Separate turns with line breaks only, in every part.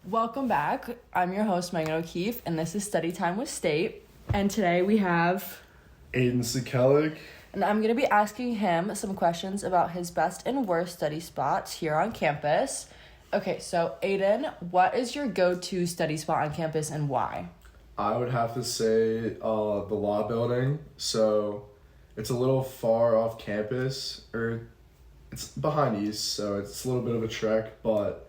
Welcome back. I'm your host, Megan O'Keefe, and this is Study Time with State. And today we have
Aiden Sekelic.
And I'm going to be asking him some questions about his best and worst study spots here on campus. Okay, so Aiden, what is your go-to study spot on campus and why?
I would have to say the law building. So it's a little far off campus, or it's behind East, so it's a little bit of a trek, but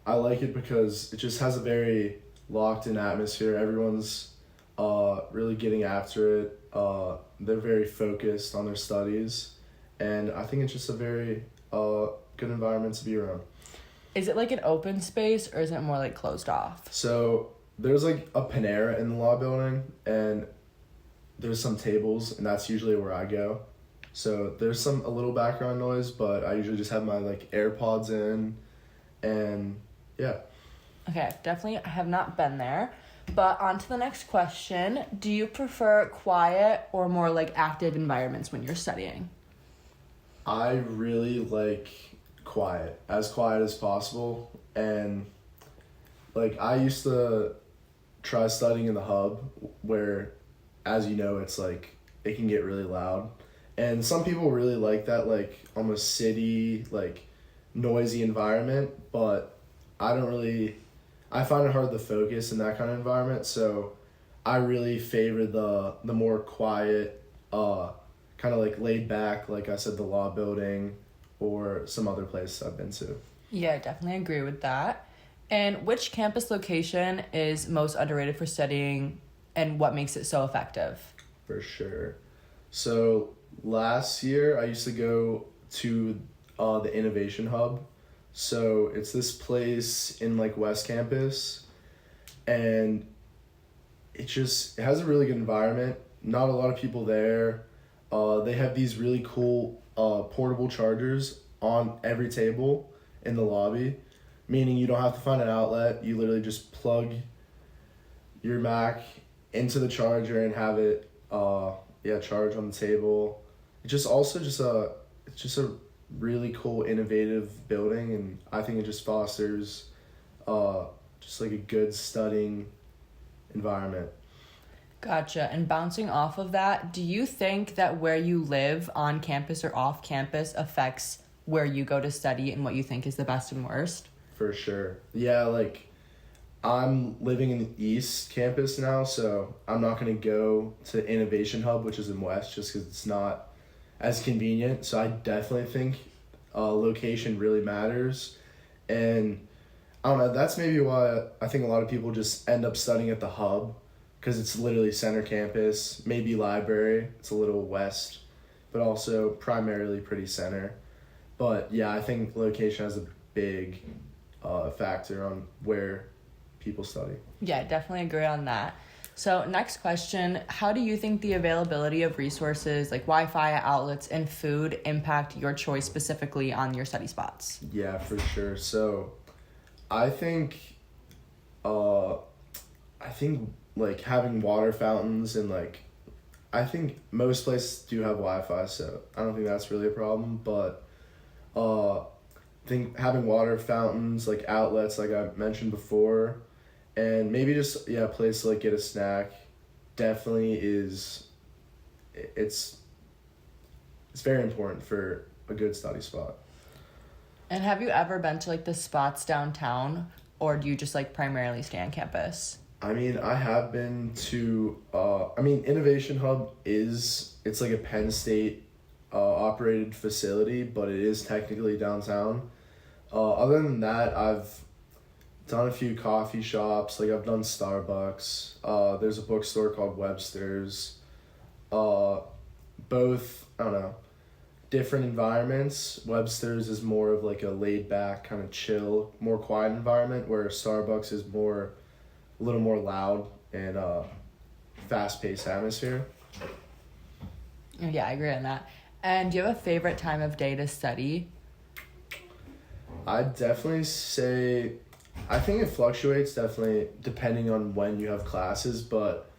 I like it because it just has a very locked-in atmosphere. Everyone's really getting after it. They're very focused on their studies, and I think it's just a very good environment to be around.
Is it like an open space, or is it more like closed off?
So there's like a Panera in the law building, and there's some tables, and that's usually where I go. So there's a little background noise, but I usually just have my like AirPods in, and yeah.
Okay, definitely I have not been there. But on to the next question. Do you prefer quiet or more like active environments when you're studying?
I really like quiet as possible. And like I used to try studying in the hub where, as you know, it's like it can get really loud. And some people really like that like almost city, like noisy environment, but I find it hard to focus in that kind of environment, so I really favor the more quiet, kind of like laid back, like I said, the law building or some other place I've been to.
Yeah, I definitely agree with that. And which campus location is most underrated for studying and what makes it so effective?
For sure. So last year I used to go to the Innovation Hub. So it's this place in like West Campus, and it has a really good environment. Not a lot of people there. They have these really cool portable chargers on every table in the lobby, meaning you don't have to find an outlet. You literally just plug your Mac into the charger and have it charge on the table. It's just a really cool, innovative building, and I think it just fosters just like a good studying environment.
Gotcha. And bouncing off of that, do you think that where you live on campus or off campus affects where you go to study and what you think is the best and worst?
For sure. Yeah, like I'm living in the East Campus now, so I'm not going to go to Innovation Hub, which is in West, just because it's not as convenient. So I definitely think location really matters. And I don't know, that's maybe why I think a lot of people just end up studying at the hub, because it's literally center campus, maybe library, it's a little west, but also primarily pretty center. But yeah, I think location has a big factor on where people study.
Yeah, I definitely agree on that. So next question, how do you think the availability of resources like Wi-Fi, outlets, and food impact your choice specifically on your study spots?
Yeah, for sure. So I think like having water fountains and like, I think most places do have Wi-Fi, so I don't think that's really a problem, but I think having water fountains, like outlets, like I mentioned before, and maybe just, a place to like get a snack definitely it's very important for a good study spot.
And have you ever been to like the spots downtown, or do you just like primarily stay on campus?
I mean, I have been to, Innovation Hub it's like a Penn State operated facility, but it is technically downtown. Other than that, I've done a few coffee shops, like I've done Starbucks. There's a bookstore called Webster's. Both, I don't know, different environments. Webster's is more of like a laid back, kind of chill, more quiet environment, where Starbucks is a little more loud and fast paced atmosphere.
Yeah, I agree on that. And do you have a favorite time of day to study?
I'd definitely say, I think it fluctuates definitely depending on when you have classes, but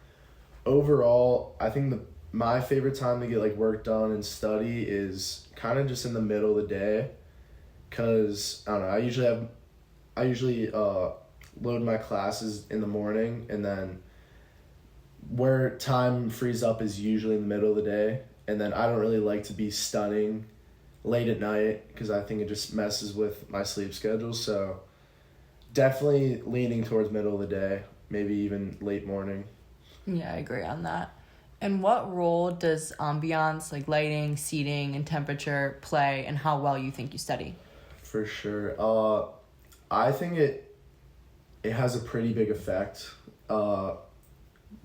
overall, I think my favorite time to get like work done and study is kind of just in the middle of the day, because I don't know, I usually load my classes in the morning, and then where time frees up is usually in the middle of the day. And then I don't really like to be studying late at night because I think it just messes with my sleep schedule. So definitely leaning towards middle of the day, maybe even late morning.
Yeah, I agree on that. And what role does ambiance, like lighting, seating, and temperature play in how well you think you study?
For sure. I think it has a pretty big effect.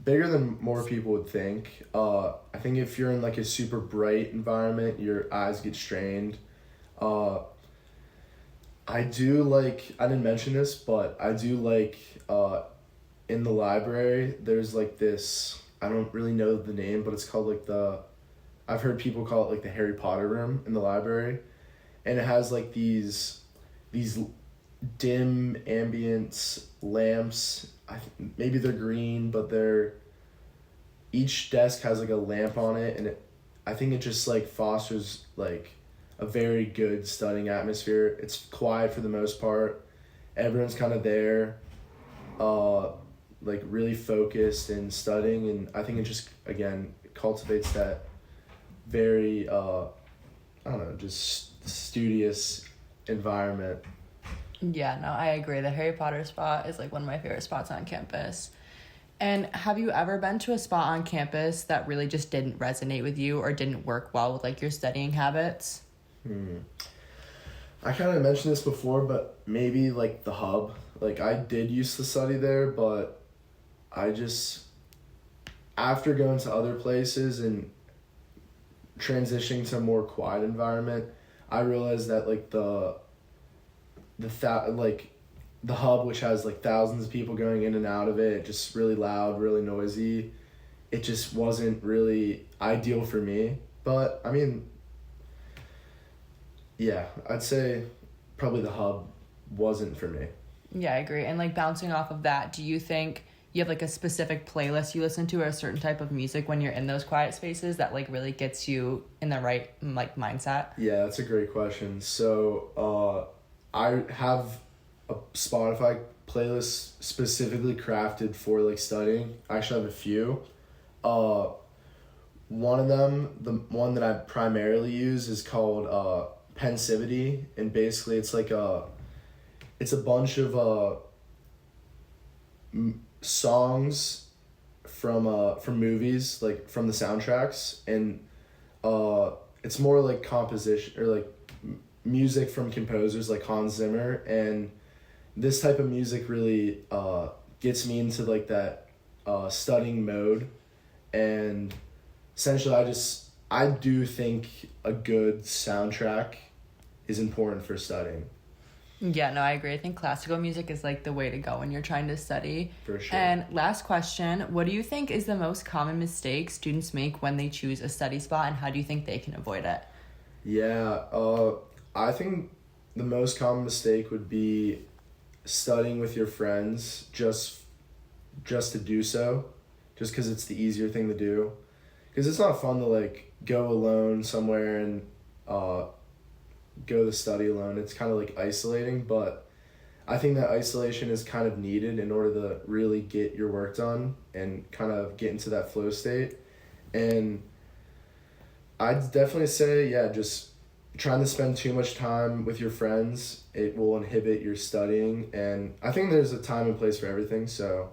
Bigger than more people would think. I think if you're in like a super bright environment, your eyes get strained. I didn't mention this, but I do like, in the library, there's like this, I don't really know the name, but it's called like I've heard people call it like the Harry Potter room in the library. And it has like these dim ambience lamps. Maybe they're green, but each desk has like a lamp on it, and I think it just like fosters like a very good studying atmosphere. It's quiet for the most part. Everyone's kind of there, like really focused and studying, and I think it just again cultivates that very I don't know, just studious environment.
Yeah, no, I agree. The Harry Potter spot is like one of my favorite spots on campus. And have you ever been to a spot on campus that really just didn't resonate with you or didn't work well with like your studying habits?
I kind of mentioned this before, but maybe like the hub. Like I did used to study there, but I just, after going to other places and transitioning to a more quiet environment, I realized that like the hub, which has like thousands of people going in and out of it, just really loud, really noisy, it just wasn't really ideal for me. But I mean, yeah, I'd say probably the hub wasn't for me.
Yeah, I agree. And like bouncing off of that, do you think you have like a specific playlist you listen to or a certain type of music when you're in those quiet spaces that like really gets you in the right like mindset?
Yeah, that's a great question. So I have a Spotify playlist specifically crafted for like studying. I actually have a few. One of them, the one that I primarily use, is called Pensivity, and basically it's like it's a bunch of songs from movies, like from the soundtracks, and it's more like composition or like music from composers like Hans Zimmer, and this type of music really gets me into like that studying mode. And essentially I do think a good soundtrack is important for studying.
Yeah, no, I agree. I think classical music is like the way to go when you're trying to study.
For sure.
And last question, what do you think is the most common mistake students make when they choose a study spot, and how do you think they can avoid it?
Yeah, I think the most common mistake would be studying with your friends just to do so, just because it's the easier thing to do. Because it's not fun to like go alone somewhere and go to study alone. It's kind of like isolating, but I think that isolation is kind of needed in order to really get your work done and kind of get into that flow state. And I'd definitely say, yeah, just trying to spend too much time with your friends, it will inhibit your studying. And I think there's a time and place for everything. So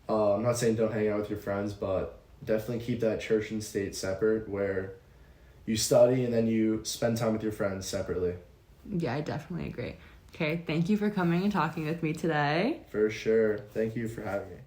I'm not saying don't hang out with your friends, but definitely keep that church and state separate, where you study and then you spend time with your friends separately.
Yeah, I definitely agree. Okay, thank you for coming and talking with me today.
For sure. Thank you for having me.